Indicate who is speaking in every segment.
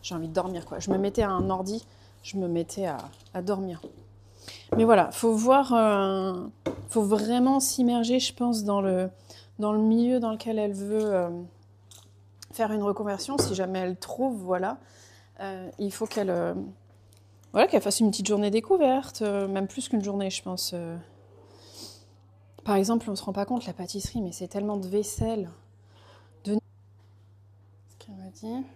Speaker 1: j'ai envie de dormir, quoi. Je me mettais à un ordi, je me mettais à dormir. Mais voilà, faut voir, faut vraiment s'immerger, je pense, dans le milieu dans lequel elle veut faire une reconversion, si jamais elle trouve, voilà. Il faut qu'elle voilà, qu'elle fasse une petite journée découverte, même plus qu'une journée, je pense. Par exemple, on se rend pas compte, la pâtisserie, mais c'est tellement de vaisselle. Ce qu'elle me dit.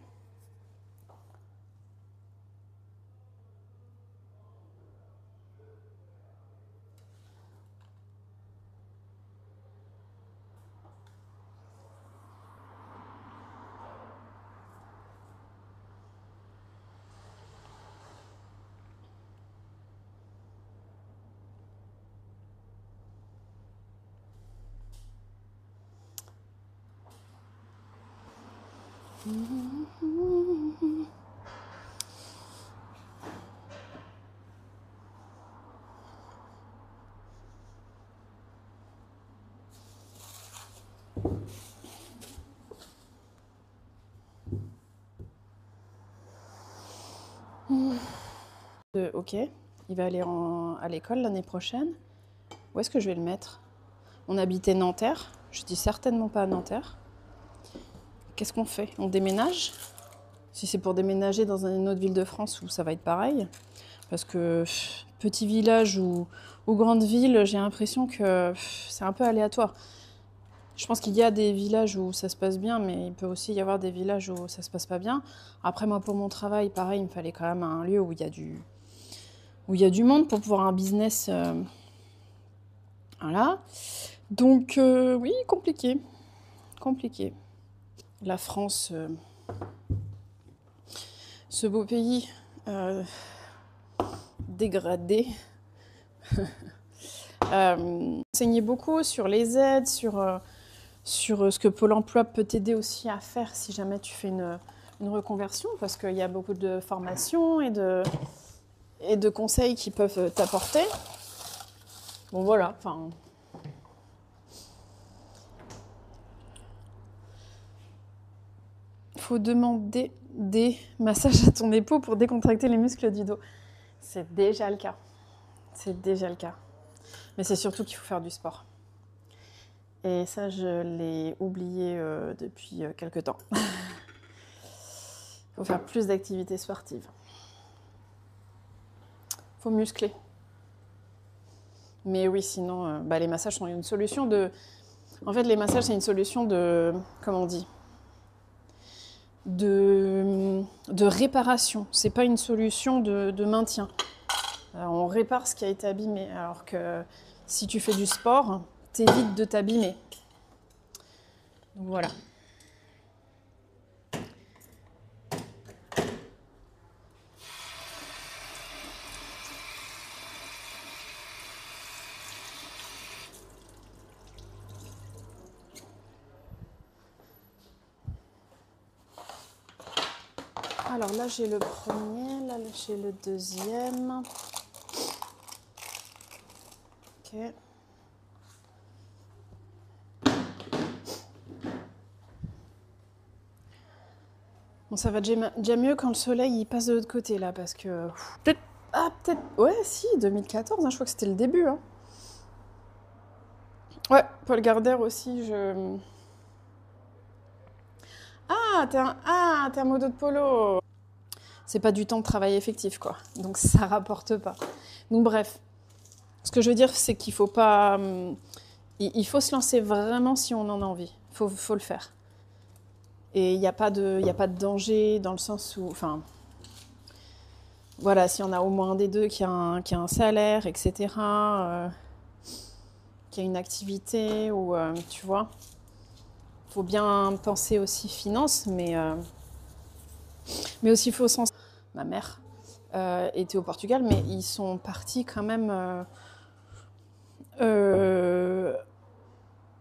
Speaker 1: Ok, il va aller à l'école l'année prochaine. Où est-ce que je vais le mettre? On habitait Nanterre. Je dis certainement pas à Nanterre. Qu'est-ce qu'on fait? On déménage? Si c'est pour déménager dans une autre ville de France où ça va être pareil. Parce que petit village ou grande ville, j'ai l'impression que c'est un peu aléatoire. Je pense qu'il y a des villages où ça se passe bien, mais il peut aussi y avoir des villages où ça se passe pas bien. Après, moi, pour mon travail, pareil, il me fallait quand même un lieu où il y a du monde pour pouvoir un business. Voilà. Donc, oui, compliqué. Compliqué. La France, ce beau pays dégradé. Enseigner beaucoup sur les aides, sur ce que Pôle emploi peut t'aider aussi à faire si jamais tu fais une reconversion, parce qu'il y a beaucoup de formations et de conseils qui peuvent t'apporter. Bon, voilà, enfin... Faut demander des massages à ton épaule pour décontracter les muscles du dos. C'est déjà le cas. C'est déjà le cas. Mais c'est surtout qu'il faut faire du sport. Et ça, je l'ai oublié depuis quelques temps. Il faut faire plus d'activités sportives. Il faut muscler. Mais oui, sinon, les massages sont une solution de... En fait, les massages, c'est une solution de... Comment on dit ? De réparation. C'est pas une solution de maintien. Alors, on répare ce qui a été abîmé. Alors que si tu fais du sport, t'évites de t'abîmer. Donc voilà. Alors là, j'ai le premier, là, j'ai le deuxième. Ok. Bon, ça va déjà mieux quand le soleil il passe de l'autre côté, là, parce que... Peut-être... Ah, peut-être... Ouais, si, 2014, hein, je crois que c'était le début. Hein. Ouais, Paul Gardère aussi, je... t'es un modo de polo. C'est pas du temps de travail effectif, quoi. Donc ça rapporte pas. Donc bref, ce que je veux dire, c'est qu'il faut pas... Il faut se lancer vraiment si on en a envie. Faut le faire. Et il n'y a pas de danger dans le sens où... Enfin, voilà, si on a au moins un des deux qui a un salaire, etc., qui a une activité, ou tu vois, faut bien penser aussi finances, mais aussi il faut sens. Ma mère était au Portugal, mais ils sont partis quand même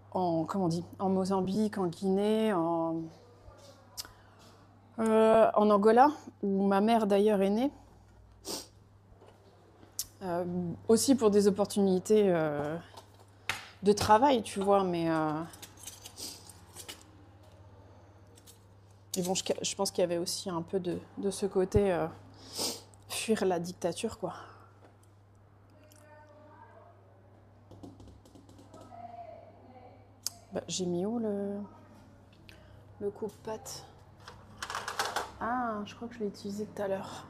Speaker 1: comment on dit, en Mozambique, en Guinée, en Angola, où ma mère d'ailleurs est née. Aussi pour des opportunités de travail, tu vois, mais Et bon, je pense qu'il y avait aussi un peu de ce côté fuir la dictature, quoi. Bah, j'ai mis où le coupe-pâte? Ah, je crois que je l'ai utilisé tout à l'heure.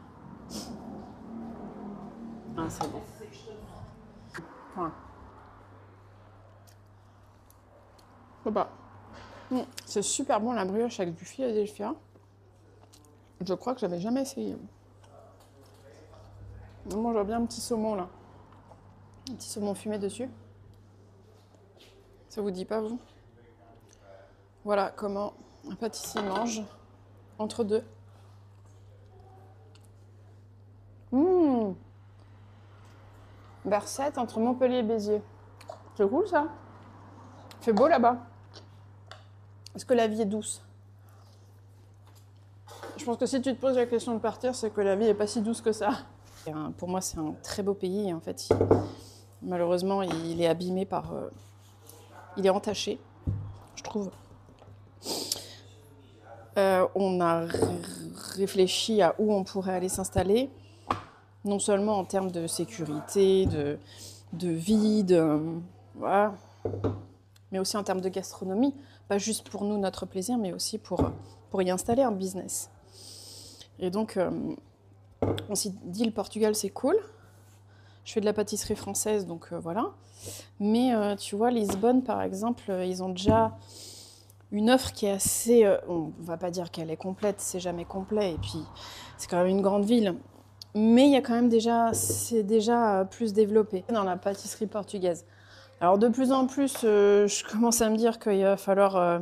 Speaker 1: Ah, c'est bon. Voilà. Bah, c'est super bon la brioche avec du Philadelphia. Je crois que j'avais jamais essayé. Moi, j'ai bien un petit saumon là. Un petit saumon fumé dessus. Ça vous dit pas, vous? Voilà comment un pâtissier mange entre deux. Bercette entre Montpellier et Béziers. C'est cool ça. Il fait beau là-bas. Est-ce que la vie est douce? Je pense que si tu te poses la question de partir, c'est que la vie n'est pas si douce que ça. Pour moi, c'est un très beau pays. Et en fait, malheureusement, il est abîmé par... il est entaché, je trouve. On a réfléchi à où on pourrait aller s'installer, non seulement en termes de sécurité, de vie, voilà, mais aussi en termes de gastronomie. Pas juste pour nous, notre plaisir, mais aussi pour y installer un business. Et donc, on s'est dit, le Portugal, c'est cool. Je fais de la pâtisserie française, donc voilà. Mais tu vois, Lisbonne, par exemple, ils ont déjà une offre qui est assez... on va pas dire qu'elle est complète, c'est jamais complet. Et puis, c'est quand même une grande ville. Mais il y a quand même déjà... C'est déjà plus développé dans la pâtisserie portugaise. Alors, de plus en plus, je commence à me dire qu'il va falloir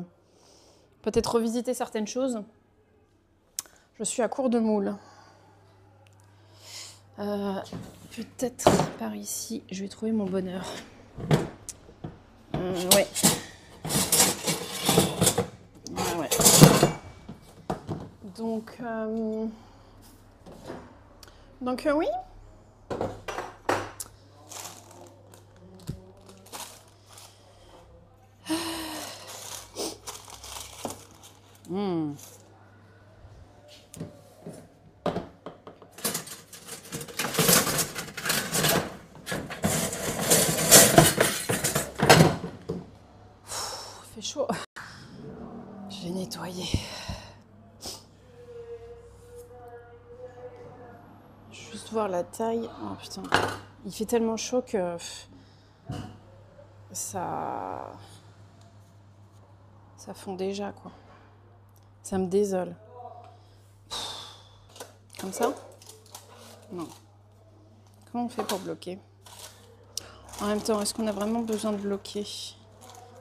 Speaker 1: peut-être revisiter certaines choses. Je suis à court de moules. Peut-être par ici, je vais trouver mon bonheur. Ouais. Ouais. Donc oui. Il fait chaud. Je vais nettoyer. Juste voir la taille. Oh putain. Il fait tellement chaud que ça fond déjà, quoi. Ça me désole. Comme ça? Non. Comment on fait pour bloquer? En même temps, est-ce qu'on a vraiment besoin de bloquer?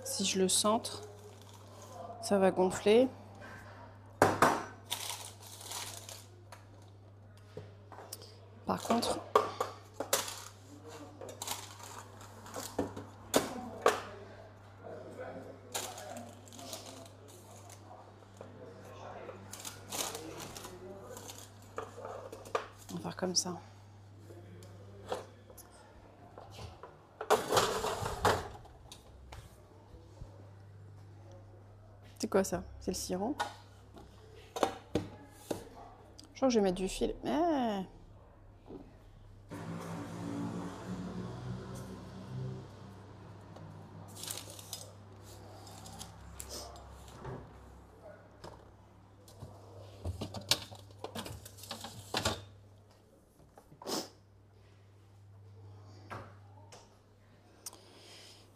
Speaker 1: Si je le centre, ça va gonfler. Par contre, on va faire comme ça. C'est quoi ça? C'est le sirop. Je crois que je vais mettre du fil.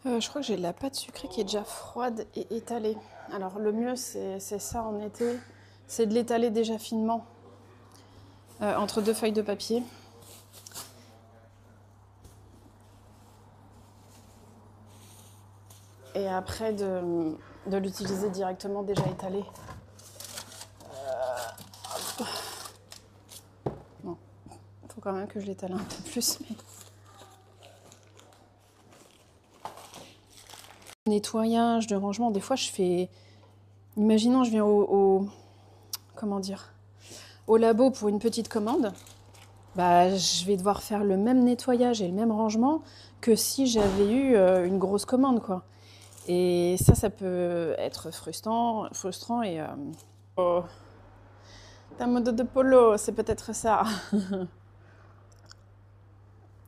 Speaker 1: Je crois que j'ai de la pâte sucrée qui est déjà froide et étalée. Alors le mieux, c'est ça en été, c'est de l'étaler déjà finement entre deux feuilles de papier. Et après de l'utiliser directement déjà étalé. Bon, il faut quand même que je l'étale un peu plus. Mais... Nettoyage, de rangement, des fois je fais... Imaginons, je viens comment dire, au labo pour une petite commande. Bah, je vais devoir faire le même nettoyage et le même rangement que si j'avais eu une grosse commande, quoi. Et ça peut être frustrant et Oh, ta mode de polo, c'est peut-être ça.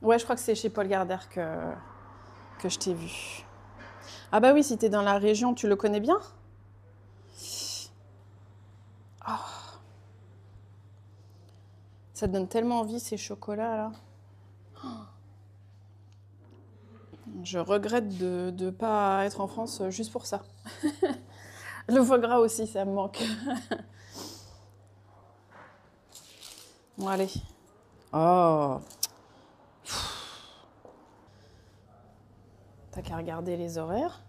Speaker 1: Ouais, je crois que c'est chez Paul Gardère que je t'ai vu. Ah bah oui, si t'es dans la région, tu le connais bien? Oh, ça te donne tellement envie ces chocolats là. Je regrette de ne pas être en France juste pour ça. Le foie gras aussi, ça me manque. Bon, allez. Oh, t'as qu'à regarder les horaires.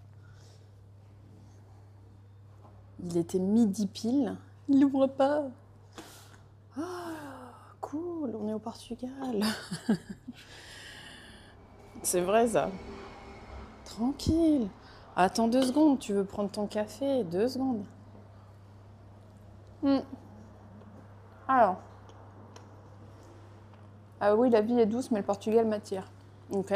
Speaker 1: Il était midi pile. Il ouvre pas. Ah, cool, on est au Portugal. C'est vrai ça. Tranquille. Attends 2 secondes, tu veux prendre ton café? 2 secondes. Hmm. Alors. Ah oui, la vie est douce, mais le Portugal m'attire. Ok.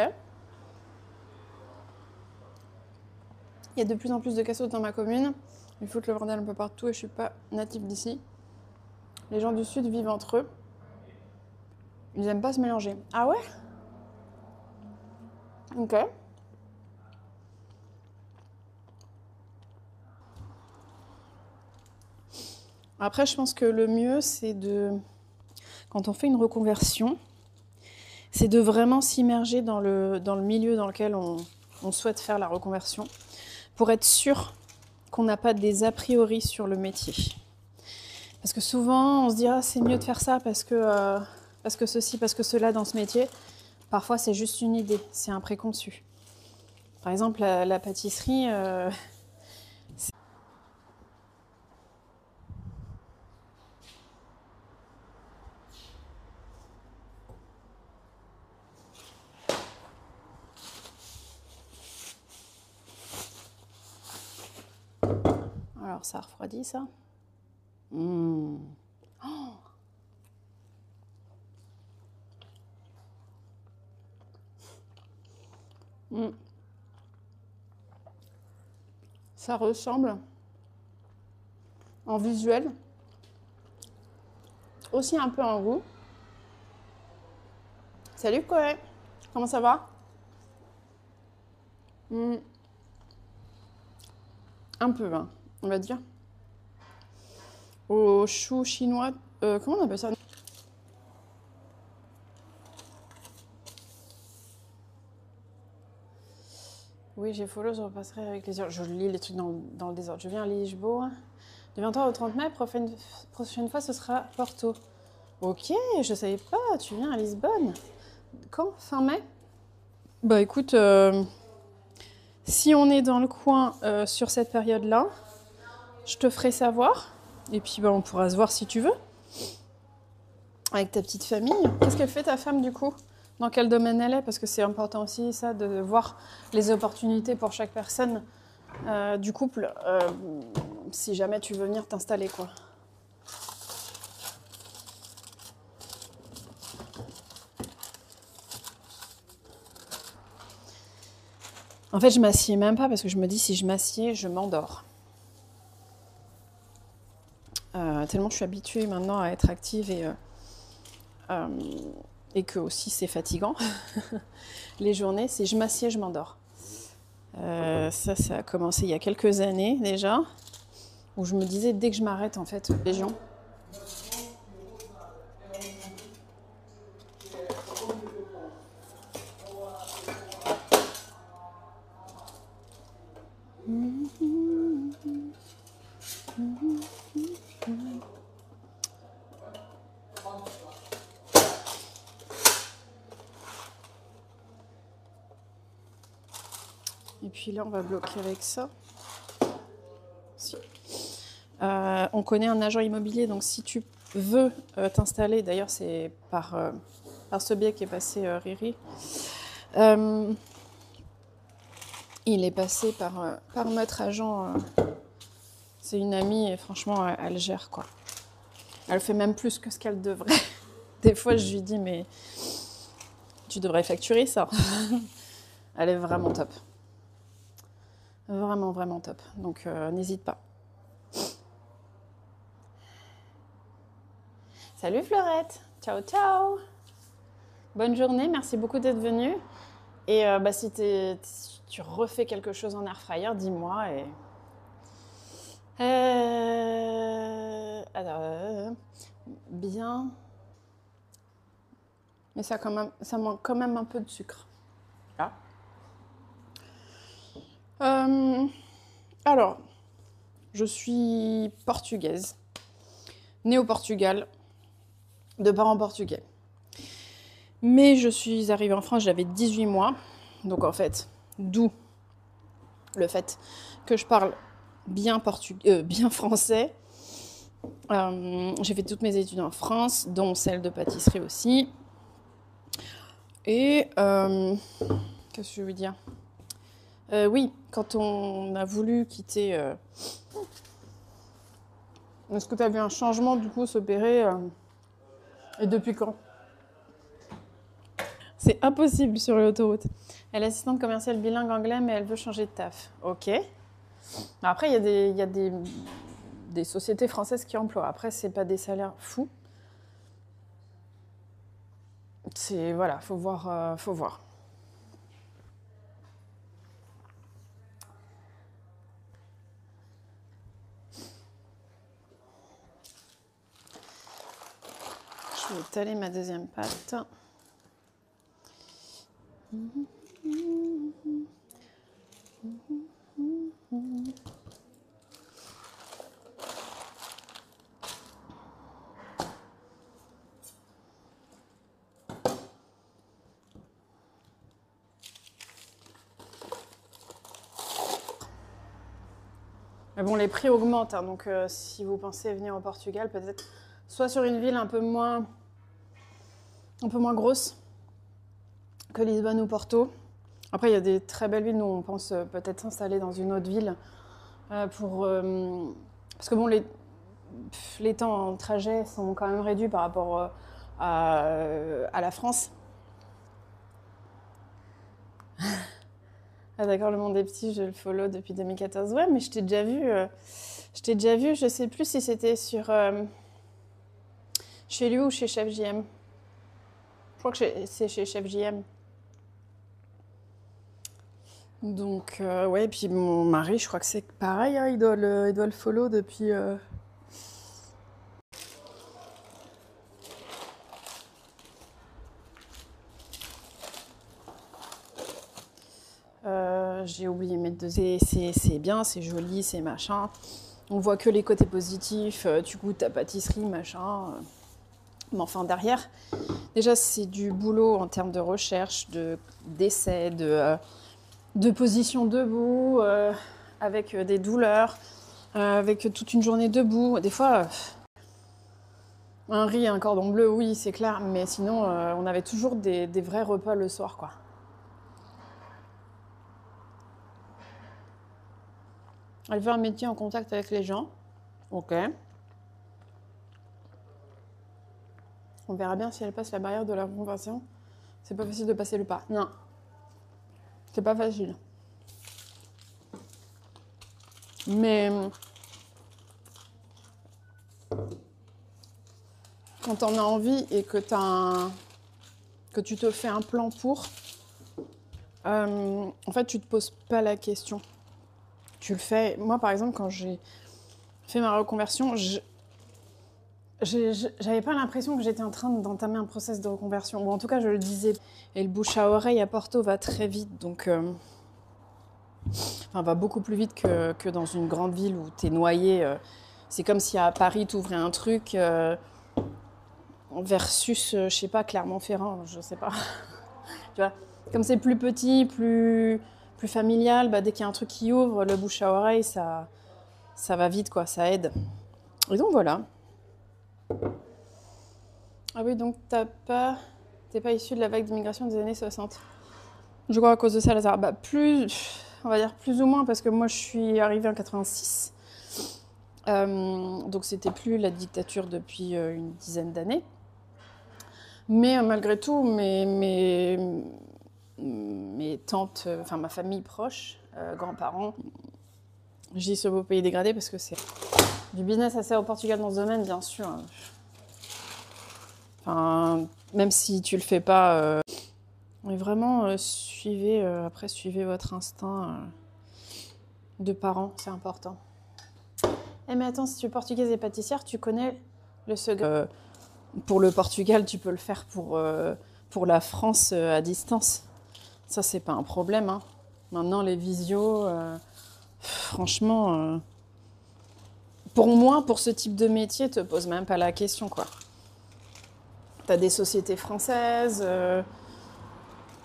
Speaker 1: Il y a de plus en plus de cassos dans ma commune. Ils foutent le bordel un peu partout et je suis pas native d'ici. Les gens du sud vivent entre eux. Ils aiment pas se mélanger. Ah ouais? Ok. Après, je pense que le mieux, c'est de... Quand on fait une reconversion, c'est de vraiment s'immerger dans le milieu dans lequel on souhaite faire la reconversion pour être sûr qu'on n'a pas des a priori sur le métier. Parce que souvent, on se dit ah, c'est mieux de faire ça parce que ceci, parce que cela dans ce métier. Parfois, c'est juste une idée, c'est un préconçu. Par exemple, la pâtisserie, alors ça refroidit ça. Mmh. Oh. Mmh. Ça ressemble en visuel, aussi un peu en goût. Salut Koé, comment ça va? Mmh. Un peu, hein, on va dire. Au chou chinois, comment on appelle ça? Oui, j'ai follow, je repasserai avec les heures. Je lis les trucs dans le désordre. Je viens à Lisboa. Du 23 au 30 mai, prochaine fois, ce sera Porto. Ok, je savais pas, tu viens à Lisbonne. Quand? Fin mai? Bah écoute, si on est dans le coin sur cette période-là, je te ferai savoir. Et puis bah, on pourra se voir si tu veux. Avec ta petite famille. Qu'est-ce qu'elle fait ta femme du coup? Dans quel domaine elle est? Parce que c'est important aussi ça de voir les opportunités pour chaque personne du couple. Si jamais tu veux venir t'installer quoi. En fait, je m'assieds même pas parce que je me dis si je m'assieds, je m'endors. Tellement je suis habituée maintenant à être active et que aussi c'est fatigant. Les journées, si je m'assieds, je m'endors. Ça a commencé il y a quelques années déjà, où je me disais dès que je m'arrête en fait, les gens. Et puis là, on va bloquer avec ça. Si. On connaît un agent immobilier, donc si tu veux t'installer, d'ailleurs c'est par ce biais qu'est passé Riri, il est passé par notre agent. C'est une amie et franchement, elle gère quoi. Elle fait même plus que ce qu'elle devrait. Des fois, je lui dis, mais tu devrais facturer ça. Elle est vraiment top. Vraiment, vraiment top. Donc, n'hésite pas. Salut Fleurette. Ciao, ciao. Bonne journée, merci beaucoup d'être venue. Et si tu refais quelque chose en air fryer, dis-moi. Bien. Mais ça manque quand même un peu de sucre. Là. Alors, je suis portugaise, née au Portugal, de parents portugais. Mais je suis arrivée en France, j'avais 18 mois. Donc en fait, d'où le fait que je parle bien français. J'ai fait toutes mes études en France, dont celle de pâtisserie aussi. Et qu'est-ce que je veux dire ? Oui, quand on a voulu quitter... Est-ce que tu as vu un changement du coup s'opérer et depuis quand ? C'est impossible sur l'autoroute. Elle est assistante commerciale bilingue anglais, mais elle veut changer de taf. Ok. Après, il y a des sociétés françaises qui emploient. Après, c'est pas des salaires fous. C'est voilà, faut voir, faut voir. Je vais étaler ma deuxième pâte. Mais bon, les prix augmentent, hein, donc si vous pensez venir au Portugal, peut-être soit sur une ville un peu moins grosse que Lisbonne ou Porto. Après, il y a des très belles villes. Nous, on pense peut-être s'installer dans une autre ville parce que bon, les temps en trajet sont quand même réduits par rapport à la France. Ah d'accord, le monde est petit, je le follow depuis 2014. Ouais, mais je t'ai déjà vu. Je sais plus si c'était sur chez lui ou chez Chef JM. Je crois que c'est chez Chef JM. Donc ouais, et puis mon mari, je crois que c'est pareil, hein, il doit le follow depuis. J'ai oublié de mettre c'est bien, c'est joli, c'est machin. On voit que les côtés positifs, tu goûtes ta pâtisserie, machin. Mais enfin, derrière, déjà, c'est du boulot en termes de recherche, d'essai, de position debout, avec des douleurs, avec toute une journée debout. Des fois, un riz et un cordon bleu, oui, c'est clair. Mais sinon, on avait toujours des vrais repas le soir, quoi. Elle veut un métier en contact avec les gens. Ok. On verra bien si elle passe la barrière de la conversation. C'est pas facile de passer le pas. Non. C'est pas facile. Mais quand t'en as envie et que tu te fais un plan pour, en fait, tu te poses pas la question. Tu le fais. Moi, par exemple, quand j'ai fait ma reconversion, j'avais pas l'impression que j'étais en train d'entamer un process de reconversion. Ou en tout cas, je le disais. Et le bouche à oreille à Porto va très vite. Donc, va beaucoup plus vite que dans une grande ville où t'es noyé. C'est comme si à Paris, t'ouvrais un truc versus, je sais pas, Clermont-Ferrand, je sais pas. Tu vois, comme c'est plus petit, plus familial, dès qu'il y a un truc qui ouvre, le bouche à oreille, ça va vite, quoi, ça aide. Et donc voilà. Ah oui, donc t'es pas issu de la vague d'immigration des années 60. Je crois à cause de ça, Lazare. On va dire plus ou moins, parce que moi je suis arrivée en 86. Donc c'était plus la dictature depuis une dizaine d'années. Mais malgré tout, mes tantes, enfin ma famille proche, grands-parents, j'y suis au beau pays dégradé parce que c'est du business assez au Portugal dans ce domaine, bien sûr. Enfin, même si tu le fais pas, mais vraiment, suivez votre instinct de parents, c'est important. Eh mais attends, si tu es portugaise et pâtissière, tu connais le secret. Pour le Portugal, tu peux le faire pour la France à distance. Ça, c'est pas un problème, hein. Maintenant, les visios, franchement, pour moi, pour ce type de métier, te pose même pas la question, quoi. T'as des sociétés françaises.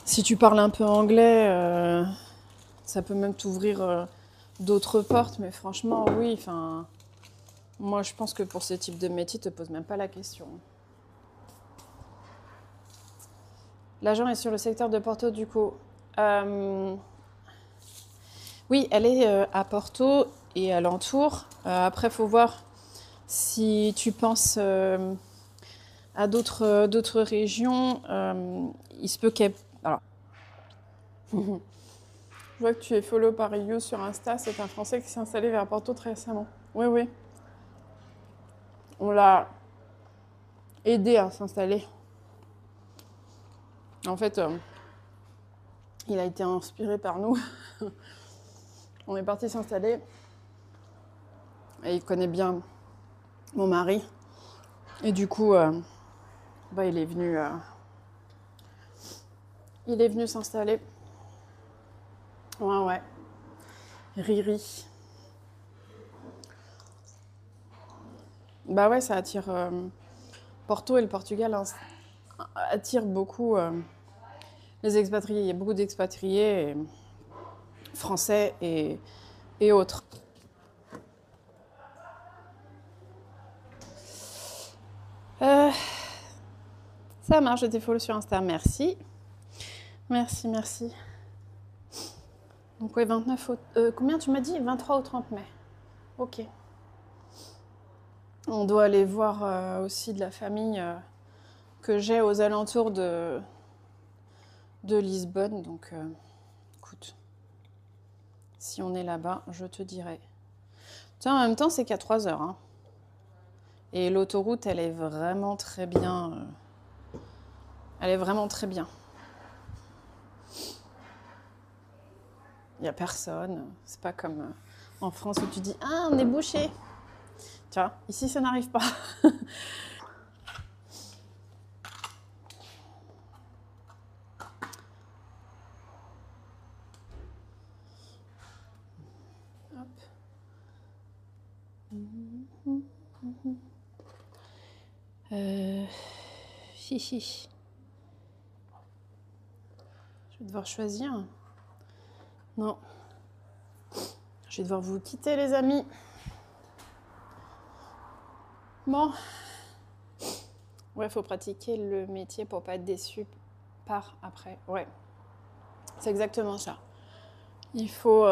Speaker 1: Si tu parles un peu anglais, ça peut même t'ouvrir d'autres portes. Mais franchement, oui, enfin, moi, je pense que pour ce type de métier, te pose même pas la question. L'agent est sur le secteur de Porto, du coup. Oui, elle est à Porto et alentour. Après, il faut voir si tu penses à d'autres régions. Il se peut qu'elle... Alors, je vois que tu es follow par You sur Insta. C'est un Français qui s'est installé vers Porto très récemment. Oui, oui. On l'a aidé à s'installer. En fait, il a été inspiré par nous. On est parti s'installer. Et il connaît bien mon mari. Et du coup, il est venu s'installer. Ouais, ouais. Riri. Bah ouais, ça attire... Porto et le Portugal attirent beaucoup les expatriés. Il y a beaucoup d'expatriés français et autres. Ça marche, je t'ai follow sur Insta. Merci. Merci, merci. Donc ouais, 29 combien tu m'as dit? 23 au 30 mai. Ok. On doit aller voir aussi de la famille que j'ai aux alentours de Lisbonne. Donc écoute, si on est là-bas, je te dirai. Tiens, en même temps, c'est qu'à 3 heures. Hein. Et l'autoroute, elle est vraiment très bien. Elle est vraiment très bien. Il n'y a personne. C'est pas comme en France où tu dis « Ah, on est bouché !» Tu vois, ici, ça n'arrive pas. Hop. Chichi. Je vais devoir choisir. Non. Je vais devoir vous quitter, les amis. Bon. Ouais, faut pratiquer le métier pour pas être déçu par après. Ouais. C'est exactement ça. Il faut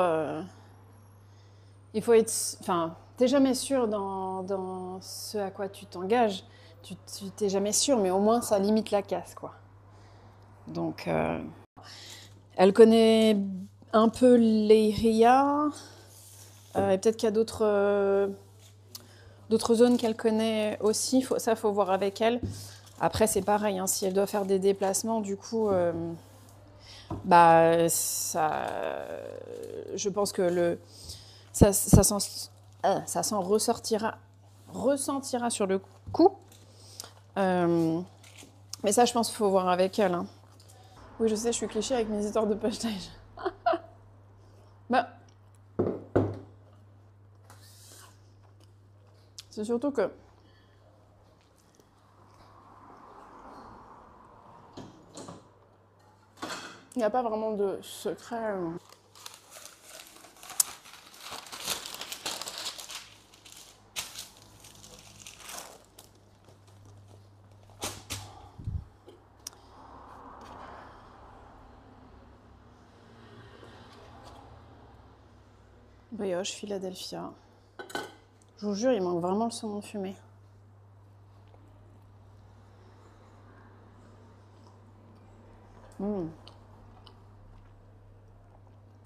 Speaker 1: être... Enfin, t'es jamais sûr dans ce à quoi tu t'engages. Tu t'es jamais sûr, mais au moins, ça limite la casse, quoi. Donc, elle connaît un peu Leiria. Et peut-être qu'il y a d'autres zones qu'elle connaît aussi. Faut voir avec elle. Après, c'est pareil. Hein, si elle doit faire des déplacements, du coup... je pense que ça s'en ressentira sur le coup. Mais ça, je pense qu'il faut voir avec elle. Hein. Oui, je sais, je suis cliché avec mes histoires de push-stage. Bah, c'est surtout que il n'y a pas vraiment de secret. Brioche, Philadelphia. Je vous jure, il manque vraiment le saumon fumé.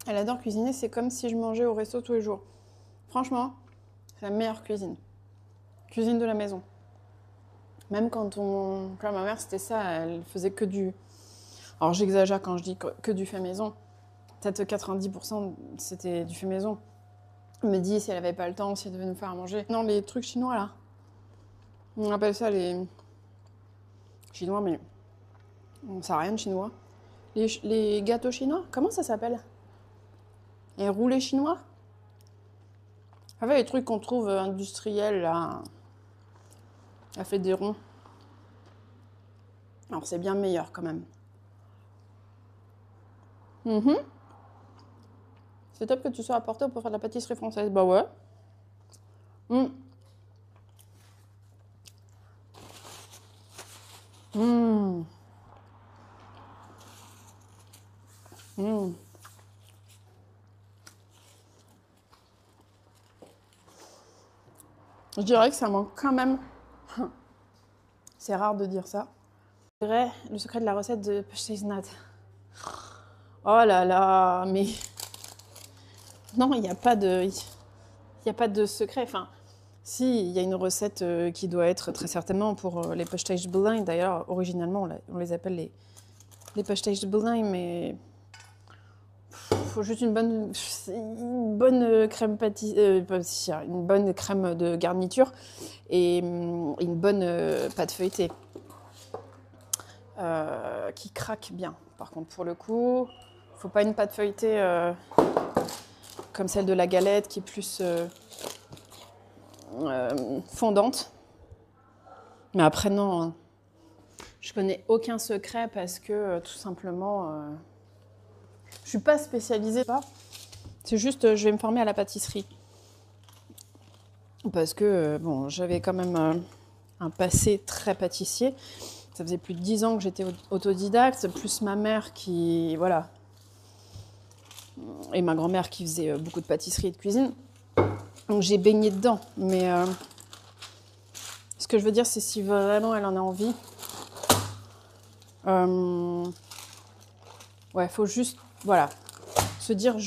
Speaker 1: Elle adore cuisiner, c'est comme si je mangeais au resto tous les jours. Franchement, c'est la meilleure cuisine. Cuisine de la maison. Même quand on... Quand ma mère, c'était ça, elle faisait que du... Alors j'exagère quand je dis que du fait maison. Peut-être 90% c'était du fait maison. Elle me dit si elle avait pas le temps, si elle devait nous faire à manger. Non, les trucs chinois là. On appelle ça les... Chinois, mais... On sait rien de chinois. Les gâteaux chinois, comment ça s'appelle? Les roulés chinois? En fait, les trucs qu'on trouve industriels là... Elle fait des ronds. Alors c'est bien meilleur quand même. C'est top que tu sois à Porto pour faire de la pâtisserie française. Bah ouais. Mm. Mm. Mm. Je dirais que ça manque quand même. C'est rare de dire ça. Je dirais le secret de la recette de pastèsnat. Oh là là, mais non, il n'y a pas de, secret. Enfin, si, il y a une recette qui doit être très certainement pour les pastèsbelijn. D'ailleurs, originalement, on les appelle les pastèsbelijn, mais faut juste une bonne crème pâtissière, une bonne crème de garniture et une bonne pâte feuilletée qui craque bien. Par contre, pour le coup, faut pas une pâte feuilletée comme celle de la galette qui est plus fondante. Mais après, non, je connais aucun secret parce que tout simplement, je suis pas spécialisée. C'est juste, je vais me former à la pâtisserie. Parce que, bon, j'avais quand même un passé très pâtissier. Ça faisait plus de 10 ans que j'étais autodidacte, plus ma mère qui, voilà, et ma grand-mère qui faisait beaucoup de pâtisserie et de cuisine. Donc j'ai baigné dedans. Mais ce que je veux dire, c'est si vraiment elle en a envie, ouais, faut juste, voilà, se dire,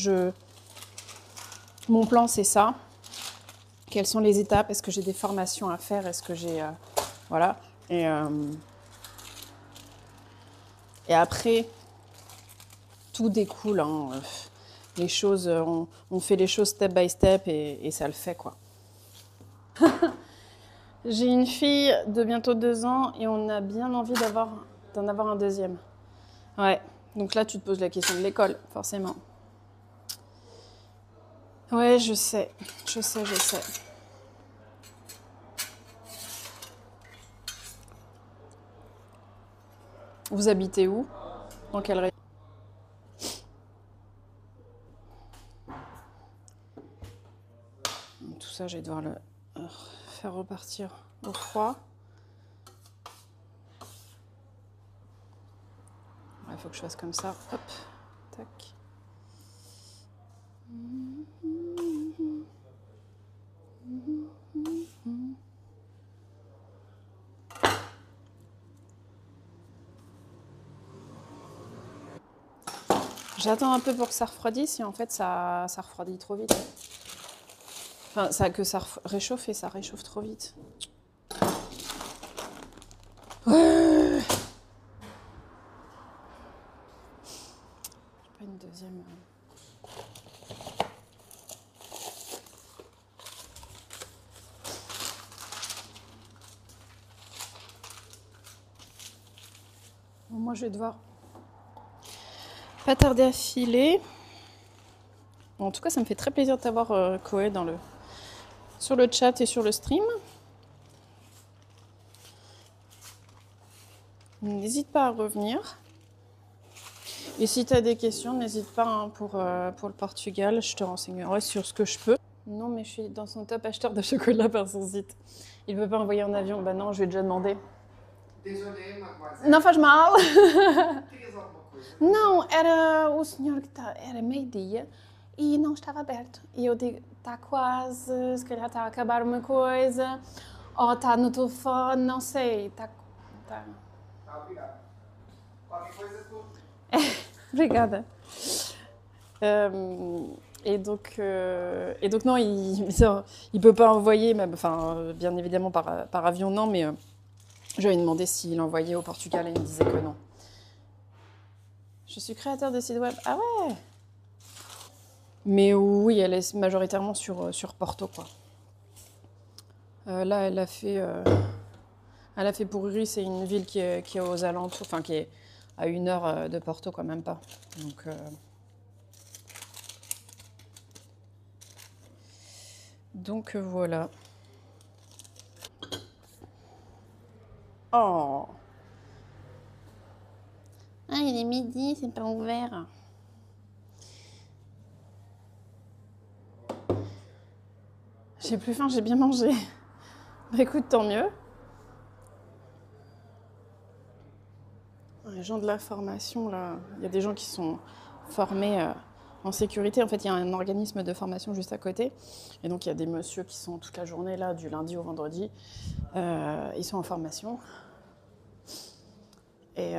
Speaker 1: mon plan c'est ça. Quelles sont les étapes? Est-ce que j'ai des formations à faire? Est-ce que j'ai, voilà. Et après, tout découle. Hein. Les choses, on fait les choses step by step et ça le fait, quoi. J'ai une fille de bientôt 2 ans et on a bien envie d'en avoir un deuxième. Ouais, donc là, tu te poses la question de l'école, forcément. Ouais, je sais. Vous habitez où? Dans quelle région? Tout ça, je vais devoir le faire repartir au froid. Il faut que je fasse comme ça. Hop, tac. J'attends un peu pour que ça refroidisse et en fait ça refroidit trop vite. Enfin, ça réchauffe et ça réchauffe trop vite. Ouais. J'ai pas une deuxième. Bon, moi je vais devoir pas tarder à filer. Bon, en tout cas, ça me fait très plaisir de t'avoir Koé sur le chat et sur le stream. N'hésite pas à revenir. Et si tu as des questions, n'hésite pas hein, pour le Portugal. Je te renseignerai sur ce que je peux. Non, mais je suis dans son top acheteur de chocolat par son site. Il ne veut pas envoyer en avion. Bah non, je lui ai déjà demandé.
Speaker 2: Désolée, mademoiselle.
Speaker 1: Não faz mal.
Speaker 2: Querias alguma coisa?
Speaker 1: Não, era o senhor que era meio-dia e não estava aberto. E eu digo, está quase, se calhar está a acabar uma coisa, ou está no telefone, não sei. Está.
Speaker 2: Tá, obrigado. Qualquer coisa tu...
Speaker 1: Obrigada. Et donc non, il peut pas envoyer, même, enfin, bien évidemment par avion, non, mais Je lui ai demandé s'il envoyait au Portugal et il me disait que non. Je suis créateur de site web. Ah ouais. Mais oui, elle est majoritairement sur Porto, quoi. Là, elle a fait Poruri, c'est une ville qui est aux alentours, enfin qui est à 1 heure de Porto, quand même pas. Donc voilà. Oh. Ah, il est midi, c'est pas ouvert. J'ai plus faim, j'ai bien mangé. Bah écoute, tant mieux. Les gens de la formation, là, il y a des gens qui sont formés en sécurité. En fait, il y a un organisme de formation juste à côté. Et donc, il y a des messieurs qui sont toute la journée là, du lundi au vendredi. Ils sont en formation. Et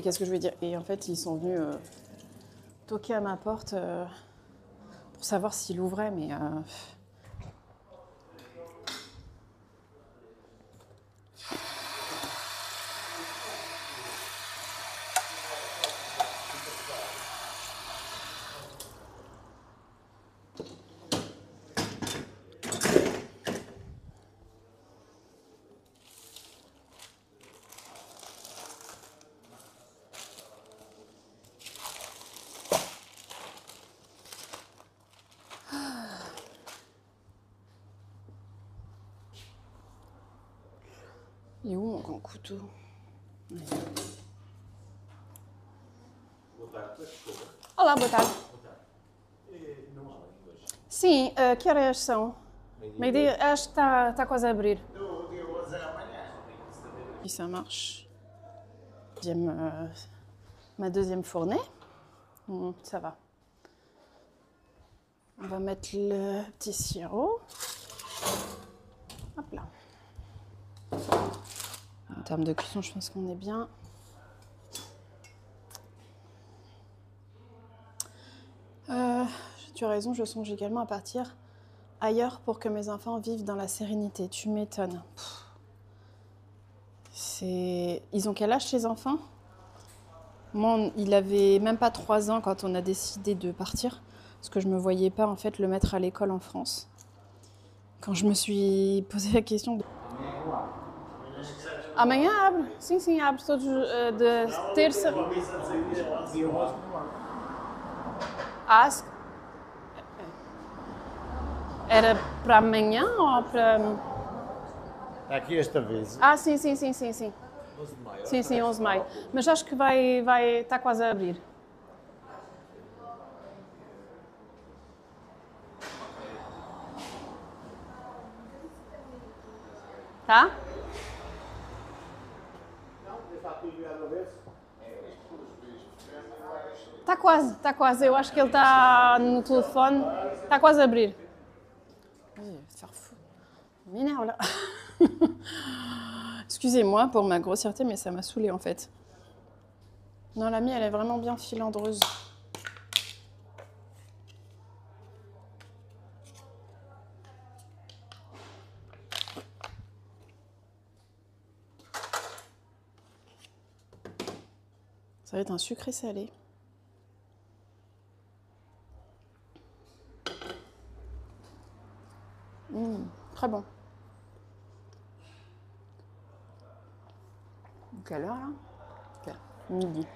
Speaker 1: qu'est-ce que je veux dire? Et en fait, ils sont venus toquer à ma porte pour savoir s'il ouvrait, mais il est où mon grand couteau? Olá, boa tarde. Sim, que horas são? Meio-dia, acho que está quase a abrir. Et ça marche. Ma deuxième fournée. Ça va. On va mettre le petit sirop. Hop là. En termes de cuisson, je pense qu'on est bien. Tu as raison, je songe également à partir ailleurs pour que mes enfants vivent dans la sérénité. Tu m'étonnes. Ils ont quel âge, ces enfants? Moi, il avait même pas 3 ans quand on a décidé de partir, parce que je me voyais pas en fait le mettre à l'école en France. Quand je me suis posé la question de... Amanhã abre. Sim, sim, abre todos de terça. Era para amanhã ou para...
Speaker 3: Aqui esta vez.
Speaker 1: Ah, sim, sim, sim, sim, sim.
Speaker 3: 11 de maio.
Speaker 1: Sim, sim, 11 de maio. Mas acho que vai está quase a abrir. Tá? Está quase. Eu acho que ele está no telefone. Está quase a abrir. Faire fou. M'énerve là. Excusez-moi pour ma grossièreté, mais ça m'a saoulée en fait. Non, l'amie, elle est vraiment bien filandreuse. Ça va être un sucré salé. Très bon. Quelle heure là? Midi.